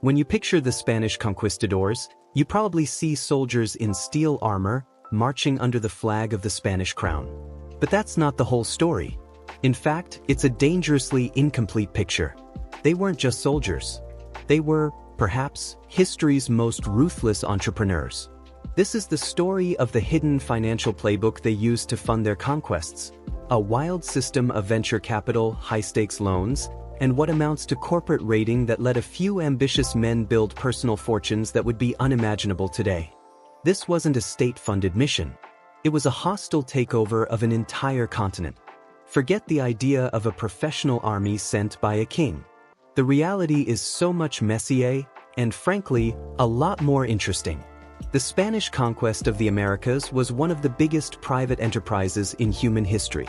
When you picture the Spanish conquistadors, you probably see soldiers in steel armor, marching under the flag of the Spanish crown. But that's not the whole story. In fact, it's a dangerously incomplete picture. They weren't just soldiers. They were, perhaps, history's most ruthless entrepreneurs. This is the story of the hidden financial playbook they used to fund their conquests, a wild system of venture capital, high-stakes loans, and what amounts to corporate raiding that let a few ambitious men build personal fortunes that would be unimaginable today. This wasn't a state-funded mission. It was a hostile takeover of an entire continent. Forget the idea of a professional army sent by a king. The reality is so much messier, and frankly, a lot more interesting. The Spanish conquest of the Americas was one of the biggest private enterprises in human history.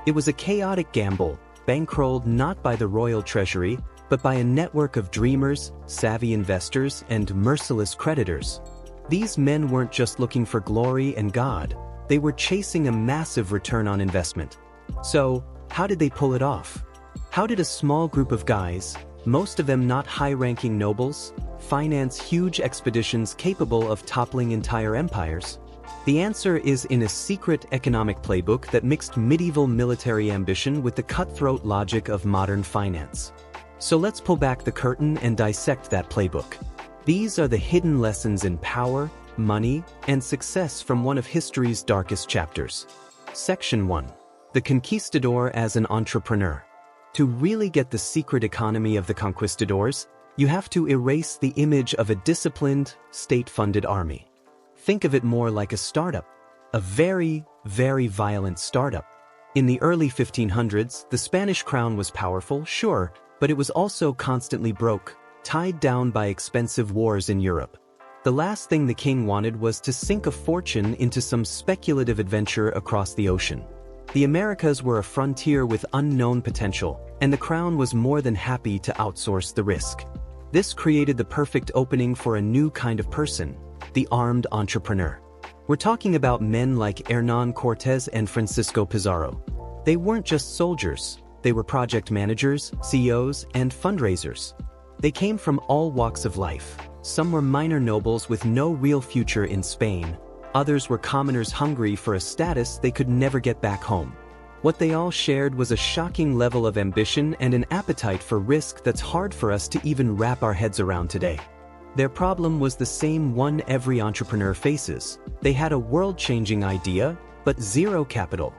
It was a chaotic gamble, bankrolled not by the royal treasury, but by a network of dreamers, savvy investors, and merciless creditors. These men weren't just looking for glory and God, they were chasing a massive return on investment. So, how did they pull it off? How did a small group of guys, most of them not high-ranking nobles, finance huge expeditions capable of toppling entire empires? The answer is in a secret economic playbook that mixed medieval military ambition with the cutthroat logic of modern finance. So let's pull back the curtain and dissect that playbook. These are the hidden lessons in power, money, and success from one of history's darkest chapters. Section 1. The Conquistador as an Entrepreneur. To really get the secret economy of the conquistadors, you have to erase the image of a disciplined, state-funded army. Think of it more like a startup. A very, very violent startup. In the early 1500s, the Spanish crown was powerful, sure, but it was also constantly broke, tied down by expensive wars in Europe. The last thing the king wanted was to sink a fortune into some speculative adventure across the ocean. The Americas were a frontier with unknown potential, and the crown was more than happy to outsource the risk. This created the perfect opening for a new kind of person, the armed entrepreneur. We're talking about men like Hernán Cortés and Francisco Pizarro. They weren't just soldiers, they were project managers, CEOs, and fundraisers. They came from all walks of life. Some were minor nobles with no real future in Spain. Others were commoners hungry for a status they could never get back home. What they all shared was a shocking level of ambition and an appetite for risk that's hard for us to even wrap our heads around today. Their problem was the same one every entrepreneur faces. They had a world-changing idea, but zero capital.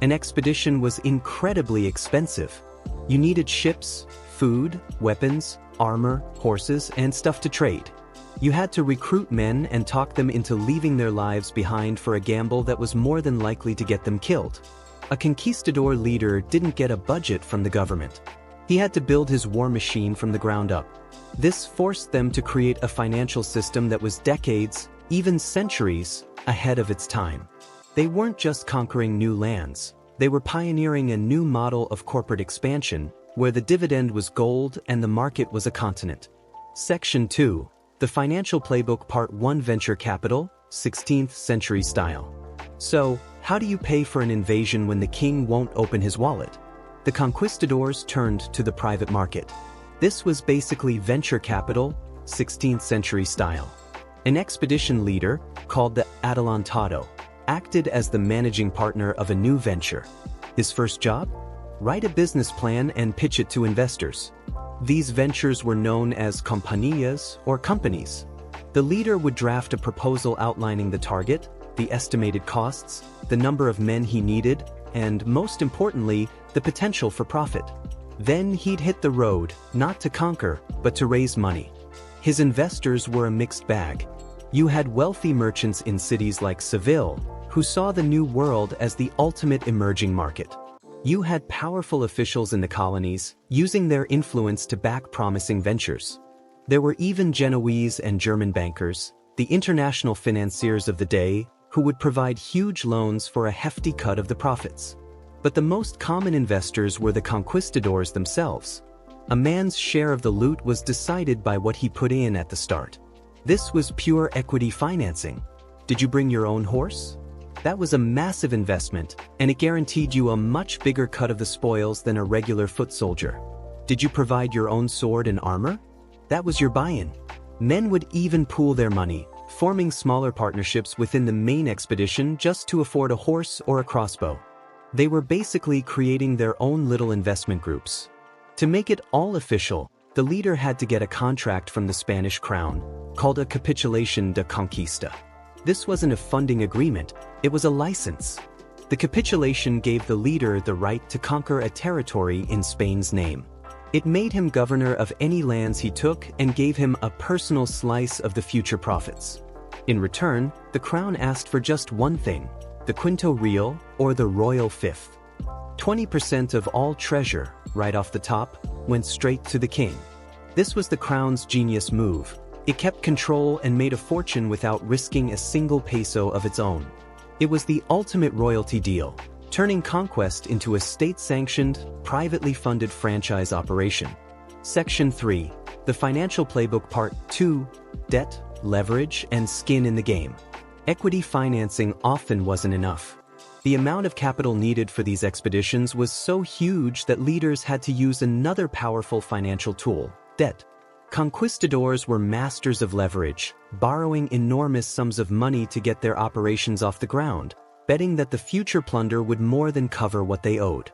An expedition was incredibly expensive. You needed ships, food, weapons, armor, horses, and stuff to trade. You had to recruit men and talk them into leaving their lives behind for a gamble that was more than likely to get them killed. A conquistador leader didn't get a budget from the government. He had to build his war machine from the ground up. This forced them to create a financial system that was decades, even centuries, ahead of its time. They weren't just conquering new lands. They were pioneering a new model of corporate expansion, where the dividend was gold and the market was a continent. Section 2. The Financial Playbook Part 1. Venture Capital, 16th Century Style. So, how do you pay for an invasion when the king won't open his wallet? The conquistadors turned to the private market. This was basically venture capital, 16th century style. An expedition leader, called the adelantado, acted as the managing partner of a new venture. His first job? Write a business plan and pitch it to investors. These ventures were known as compañías or companies. The leader would draft a proposal outlining the target, the estimated costs, the number of men he needed, and most importantly, the potential for profit. Then he'd hit the road, not to conquer, but to raise money. His investors were a mixed bag. You had wealthy merchants in cities like Seville, who saw the New World as the ultimate emerging market. You had powerful officials in the colonies, using their influence to back promising ventures. There were even Genoese and German bankers, the international financiers of the day, who would provide huge loans for a hefty cut of the profits. But the most common investors were the conquistadors themselves. A man's share of the loot was decided by what he put in at the start. This was pure equity financing. Did you bring your own horse? That was a massive investment, and it guaranteed you a much bigger cut of the spoils than a regular foot soldier. Did you provide your own sword and armor? That was your buy-in. Men would even pool their money, forming smaller partnerships within the main expedition just to afford a horse or a crossbow. They were basically creating their own little investment groups. To make it all official, the leader had to get a contract from the Spanish crown, called a capitulation de conquista. This wasn't a funding agreement, it was a license. The capitulation gave the leader the right to conquer a territory in Spain's name. It made him governor of any lands he took and gave him a personal slice of the future profits. In return, the crown asked for just one thing, the quinto real, or the royal fifth. 20% of all treasure, right off the top, went straight to the king. This was the crown's genius move. It kept control and made a fortune without risking a single peso of its own. It was the ultimate royalty deal, turning conquest into a state-sanctioned, privately funded franchise operation. Section 3. The Financial Playbook Part 2. Debt, Leverage, and Skin in the Game. Equity financing often wasn't enough. The amount of capital needed for these expeditions was so huge that leaders had to use another powerful financial tool, debt. Conquistadors were masters of leverage, borrowing enormous sums of money to get their operations off the ground, betting that the future plunder would more than cover what they owed.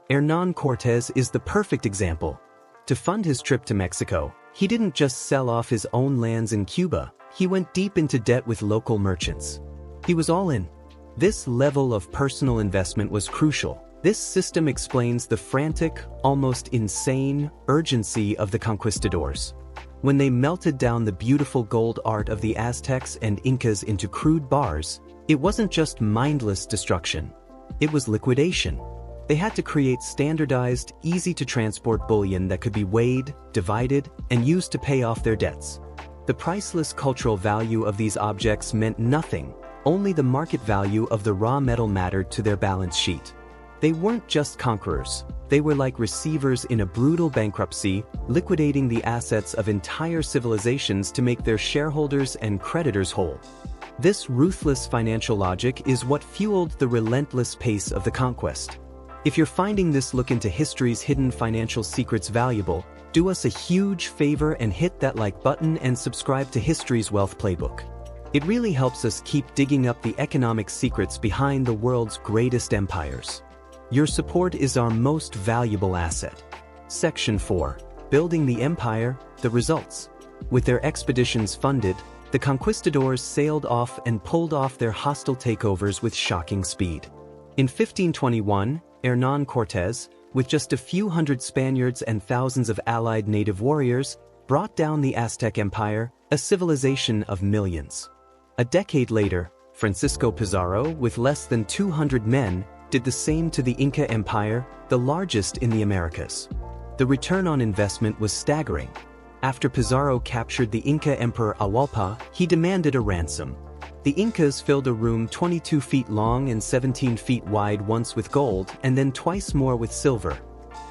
Hernán Cortés is the perfect example. To fund his trip to Mexico, he didn't just sell off his own lands in Cuba, he went deep into debt with local merchants. He was all in. This level of personal investment was crucial. This system explains the frantic, almost insane, urgency of the conquistadors. When they melted down the beautiful gold art of the Aztecs and Incas into crude bars, it wasn't just mindless destruction. It was liquidation. They had to create standardized, easy-to-transport bullion that could be weighed, divided, and used to pay off their debts. The priceless cultural value of these objects meant nothing, only the market value of the raw metal mattered to their balance sheet. They weren't just conquerors, they were like receivers in a brutal bankruptcy, liquidating the assets of entire civilizations to make their shareholders and creditors whole. This ruthless financial logic is what fueled the relentless pace of the conquest. If you're finding this look into history's hidden financial secrets valuable, do us a huge favor and hit that like button and subscribe to History's Wealth Playbook. It really helps us keep digging up the economic secrets behind the world's greatest empires. Your support is our most valuable asset. Section 4. Building the Empire, the Results. With their expeditions funded, the conquistadors sailed off and pulled off their hostile takeovers with shocking speed. In 1521, Hernán Cortés, with just a few hundred Spaniards and thousands of allied native warriors, brought down the Aztec Empire, a civilization of millions. A decade later, Francisco Pizarro, with less than 200 men, did the same to the Inca Empire, the largest in the Americas. The return on investment was staggering. After Pizarro captured the Inca Emperor Atahualpa, he demanded a ransom. The Incas filled a room 22 feet long and 17 feet wide once with gold and then twice more with silver.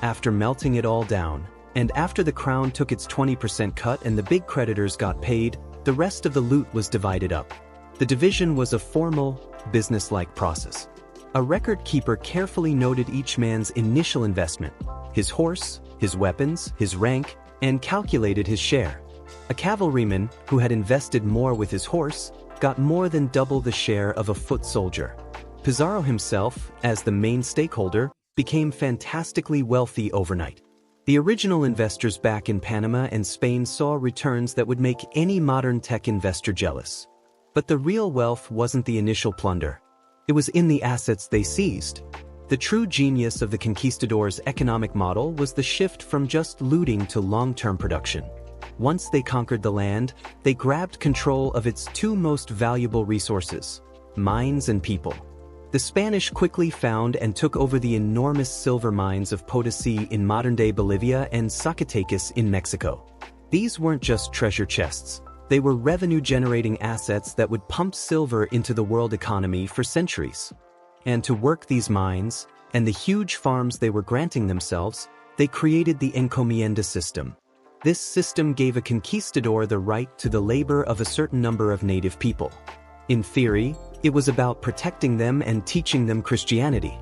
After melting it all down, and after the crown took its 20% cut and the big creditors got paid, the rest of the loot was divided up. The division was a formal, business-like process. A record keeper carefully noted each man's initial investment, his horse, his weapons, his rank, and calculated his share. A cavalryman, who had invested more with his horse, got more than double the share of a foot soldier. Pizarro himself, as the main stakeholder, became fantastically wealthy overnight. The original investors back in Panama and Spain saw returns that would make any modern tech investor jealous. But the real wealth wasn't the initial plunder. It was in the assets they seized. The true genius of the conquistadors' economic model was the shift from just looting to long-term production. Once they conquered the land, they grabbed control of its two most valuable resources, mines and people. The Spanish quickly found and took over the enormous silver mines of Potosí in modern-day Bolivia and Zacatecas in Mexico. These weren't just treasure chests. They were revenue-generating assets that would pump silver into the world economy for centuries. And to work these mines, and the huge farms they were granting themselves, they created the encomienda system. This system gave a conquistador the right to the labor of a certain number of native people. In theory, it was about protecting them and teaching them Christianity.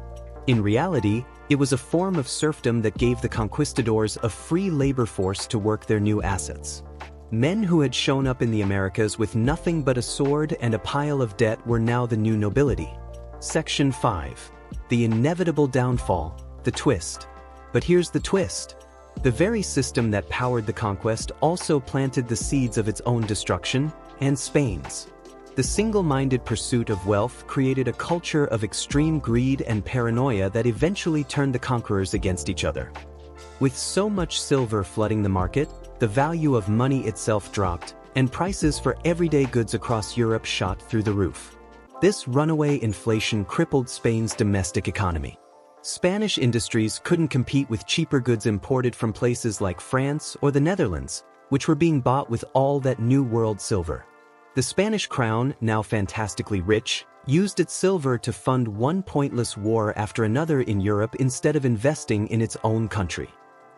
In reality, it was a form of serfdom that gave the conquistadors a free labor force to work their new assets. Men who had shown up in the Americas with nothing but a sword and a pile of debt were now the new nobility. Section 5. The inevitable downfall, the twist. But here's the twist. The very system that powered the conquest also planted the seeds of its own destruction, and Spain's. The single-minded pursuit of wealth created a culture of extreme greed and paranoia that eventually turned the conquerors against each other. With so much silver flooding the market, the value of money itself dropped, and prices for everyday goods across Europe shot through the roof. This runaway inflation crippled Spain's domestic economy. Spanish industries couldn't compete with cheaper goods imported from places like France or the Netherlands, which were being bought with all that New World silver. The Spanish crown, now fantastically rich, used its silver to fund one pointless war after another in Europe instead of investing in its own country.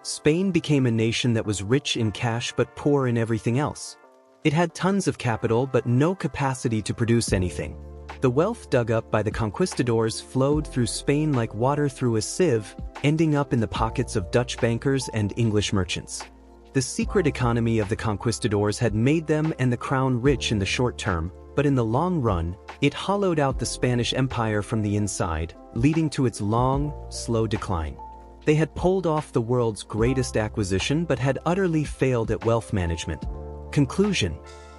Spain became a nation that was rich in cash but poor in everything else. It had tons of capital but no capacity to produce anything. The wealth dug up by the conquistadors flowed through Spain like water through a sieve, ending up in the pockets of Dutch bankers and English merchants. The secret economy of the conquistadors had made them and the crown rich in the short term, but in the long run, it hollowed out the Spanish Empire from the inside, leading to its long, slow decline. They had pulled off the world's greatest acquisition but had utterly failed at wealth management. Conclusion: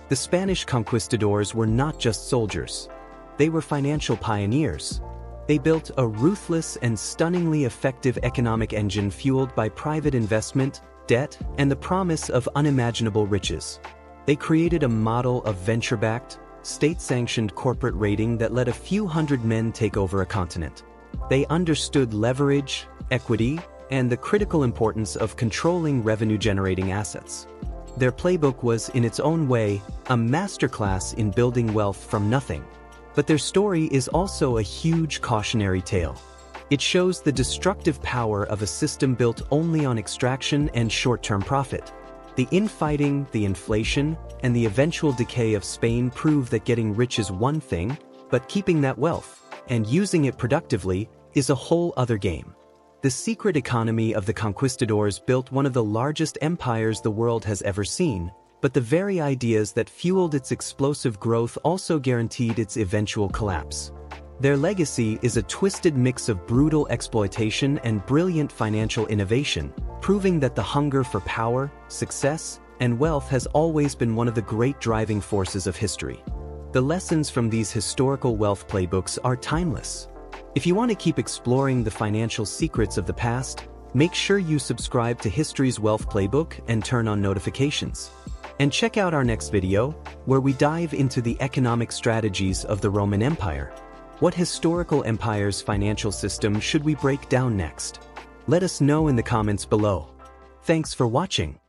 the Spanish conquistadors were not just soldiers. They were financial pioneers. They built a ruthless and stunningly effective economic engine fueled by private investment, debt, and the promise of unimaginable riches. They created a model of venture-backed, state-sanctioned corporate raiding that let a few hundred men take over a continent. They understood leverage, equity, and the critical importance of controlling revenue-generating assets. Their playbook was, in its own way, a masterclass in building wealth from nothing. But their story is also a huge cautionary tale. It shows the destructive power of a system built only on extraction and short-term profit. The infighting, the inflation, and the eventual decay of Spain prove that getting rich is one thing, but keeping that wealth, and using it productively, is a whole other game. The secret economy of the conquistadors built one of the largest empires the world has ever seen, but the very ideas that fueled its explosive growth also guaranteed its eventual collapse. Their legacy is a twisted mix of brutal exploitation and brilliant financial innovation, proving that the hunger for power, success, and wealth has always been one of the great driving forces of history. The lessons from these historical wealth playbooks are timeless. If you want to keep exploring the financial secrets of the past, make sure you subscribe to History's Wealth Playbook and turn on notifications. And check out our next video, where we dive into the economic strategies of the Roman Empire. What historical empire's financial system should we break down next? Let us know in the comments below. Thanks for watching.